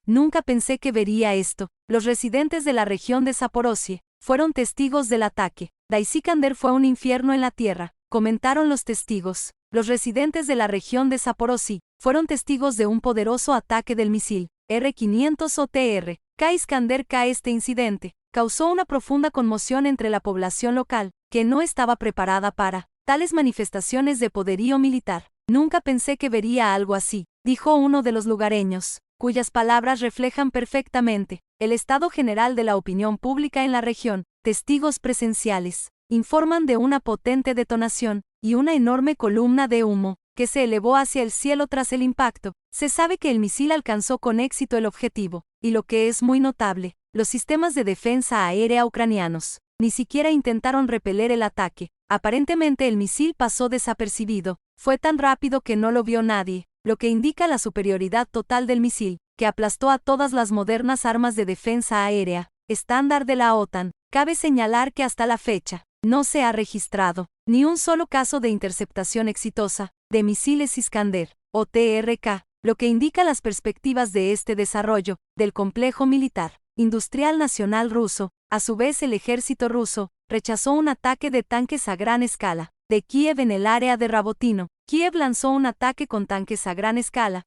Nunca pensé que vería esto. Los residentes de la región de Zaporozhye fueron testigos del ataque. Iskander fue un infierno en la tierra, comentaron los testigos. Los residentes de la región de Zaporozhye fueron testigos de un poderoso ataque del misil R-500 OTR. Iskander. Este incidente causó una profunda conmoción entre la población local, que no estaba preparada para tales manifestaciones de poderío militar. Nunca pensé que vería algo así, dijo uno de los lugareños, cuyas palabras reflejan perfectamente el estado general de la opinión pública en la región. Testigos presenciales informan de una potente detonación y una enorme columna de humo que se elevó hacia el cielo tras el impacto. Se sabe que el misil alcanzó con éxito el objetivo, y lo que es muy notable, los sistemas de defensa aérea ucranianos ni siquiera intentaron repeler el ataque. Aparentemente el misil pasó desapercibido, fue tan rápido que no lo vio nadie, lo que indica la superioridad total del misil, que aplastó a todas las modernas armas de defensa aérea estándar de la OTAN. Cabe señalar que hasta la fecha no se ha registrado ni un solo caso de interceptación exitosa de misiles Iskander o TRK, lo que indica las perspectivas de este desarrollo del complejo militar industrial nacional ruso. A su vez, el ejército ruso rechazó un ataque de tanques a gran escala de Kiev en el área de Rabotino. Kiev lanzó un ataque con tanques a gran escala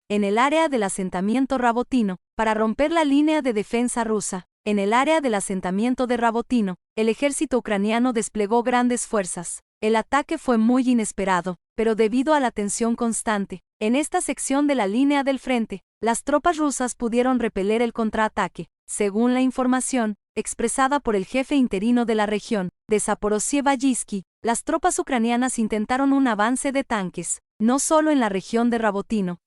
en el área del asentamiento Rabotino para romper la línea de defensa rusa. En el área del asentamiento de Rabotino, el ejército ucraniano desplegó grandes fuerzas. El ataque fue muy inesperado, pero debido a la tensión constante en esta sección de la línea del frente, las tropas rusas pudieron repeler el contraataque. Según la información expresada por el jefe interino de la región de Zaporozhye Vallisky, las tropas ucranianas intentaron un avance de tanques, no solo en la región de Rabotino,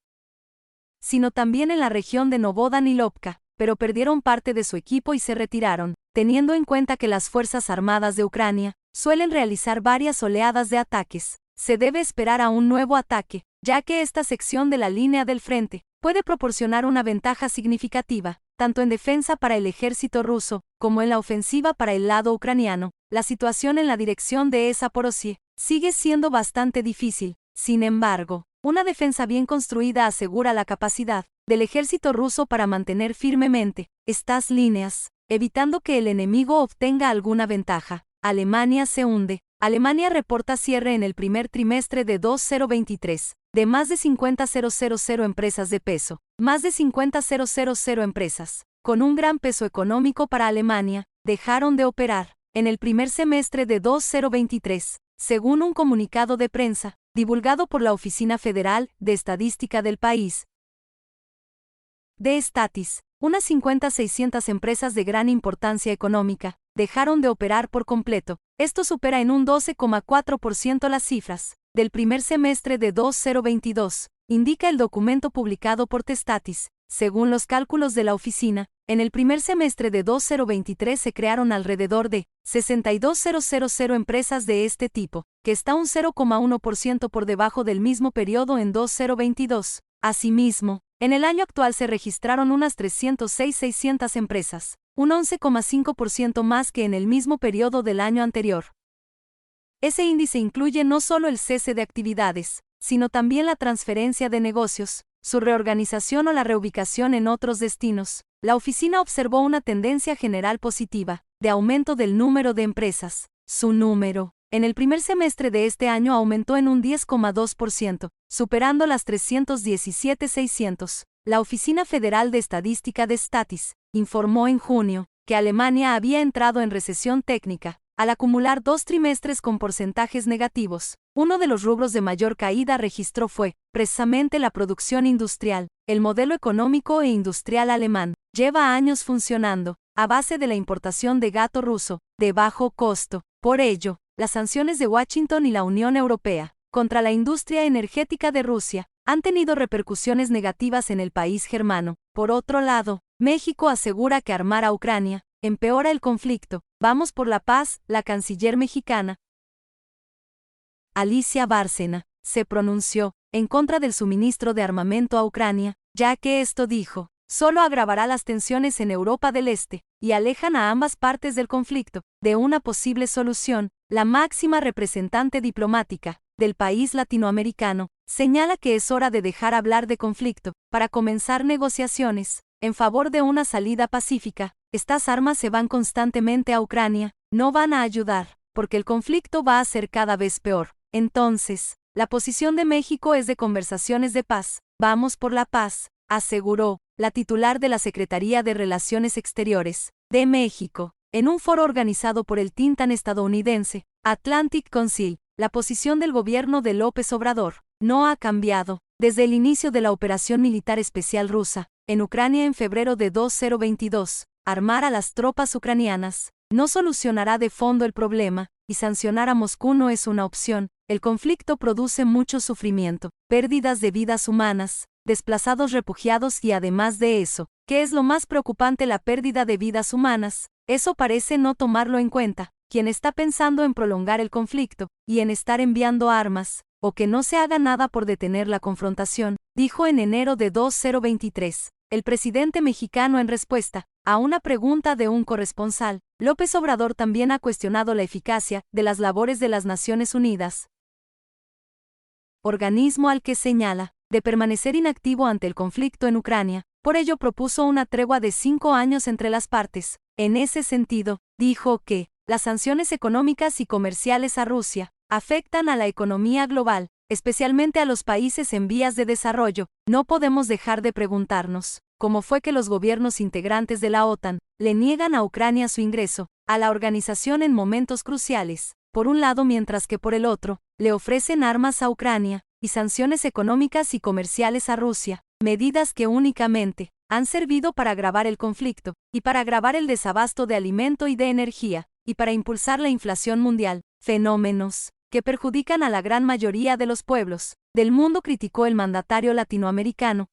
sino también en la región de Novodanilovka, pero perdieron parte de su equipo y se retiraron, teniendo en cuenta que las Fuerzas Armadas de Ucrania suelen realizar varias oleadas de ataques. Se debe esperar a un nuevo ataque, ya que esta sección de la línea del frente puede proporcionar una ventaja significativa, tanto en defensa para el ejército ruso, como en la ofensiva para el lado ucraniano. La situación en la dirección de Zaporozhye sigue siendo bastante difícil. Sin embargo, una defensa bien construida asegura la capacidad del ejército ruso para mantener firmemente estas líneas, evitando que el enemigo obtenga alguna ventaja. Alemania se hunde. Alemania reporta cierre en el primer trimestre de 2023 de más de 50.000 empresas de peso, más de 50.000 empresas, con un gran peso económico para Alemania, dejaron de operar en el primer semestre de 2023, según un comunicado de prensa divulgado por la Oficina Federal de Estadística del país. De Statis, unas 50.600 empresas de gran importancia económica dejaron de operar por completo. Esto supera en un 12,4% las cifras del primer semestre de 2022, indica el documento publicado por Testatis. Según los cálculos de la oficina, en el primer semestre de 2023 se crearon alrededor de 62.000 empresas de este tipo, que está un 0,1% por debajo del mismo periodo en 2022. Asimismo, en el año actual se registraron unas 306.600 empresas, un 11,5% más que en el mismo periodo del año anterior. Ese índice incluye no solo el cese de actividades, sino también la transferencia de negocios, su reorganización o la reubicación en otros destinos. La oficina observó una tendencia general positiva, de aumento del número de empresas. Su número, en el primer semestre de este año aumentó en un 10,2%, superando las 317.600. La Oficina Federal de Estadística de Statis informó en junio que Alemania había entrado en recesión técnica, al acumular 2 trimestres con porcentajes negativos. Uno de los rubros de mayor caída registró fue, precisamente, la producción industrial. El modelo económico e industrial alemán lleva años funcionando, a base de la importación de gato ruso, de bajo costo. Por ello, las sanciones de Washington y la Unión Europea contra la industria energética de Rusia han tenido repercusiones negativas en el país germano. Por otro lado, México asegura que armar a Ucrania empeora el conflicto. Vamos por la paz. La canciller mexicana Alicia Bárcena se pronunció en contra del suministro de armamento a Ucrania, ya que esto, dijo, solo agravará las tensiones en Europa del Este y alejan a ambas partes del conflicto de una posible solución. La máxima representante diplomática del país latinoamericano señala que es hora de dejar hablar de conflicto, para comenzar negociaciones, en favor de una salida pacífica. Estas armas se van constantemente a Ucrania, no van a ayudar, porque el conflicto va a ser cada vez peor. Entonces, la posición de México es de conversaciones de paz. Vamos por la paz, aseguró la titular de la Secretaría de Relaciones Exteriores de México, en un foro organizado por el think tank estadounidense Atlantic Council. La posición del gobierno de López Obrador no ha cambiado desde el inicio de la operación militar especial rusa en Ucrania en febrero de 2022. Armar a las tropas ucranianas no solucionará de fondo el problema, y sancionar a Moscú no es una opción. El conflicto produce mucho sufrimiento, pérdidas de vidas humanas, desplazados refugiados y además de eso, ¿qué es lo más preocupante? La pérdida de vidas humanas. Eso parece no tomarlo en cuenta. Quien está pensando en prolongar el conflicto y en estar enviando armas, o que no se haga nada por detener la confrontación, dijo en enero de 2023. El presidente mexicano en respuesta a una pregunta de un corresponsal, López Obrador también ha cuestionado la eficacia de las labores de las Naciones Unidas, organismo al que señala de permanecer inactivo ante el conflicto en Ucrania. Por ello propuso una tregua de 5 años entre las partes. En ese sentido, dijo que las sanciones económicas y comerciales a Rusia afectan a la economía global, especialmente a los países en vías de desarrollo. No podemos dejar de preguntarnos cómo fue que los gobiernos integrantes de la OTAN le niegan a Ucrania su ingreso a la organización en momentos cruciales, por un lado, mientras que por el otro, le ofrecen armas a Ucrania y sanciones económicas y comerciales a Rusia, medidas que únicamente han servido para agravar el conflicto y para agravar el desabasto de alimento y de energía, y para impulsar la inflación mundial, fenómenos que perjudican a la gran mayoría de los pueblos del mundo, criticó el mandatario latinoamericano.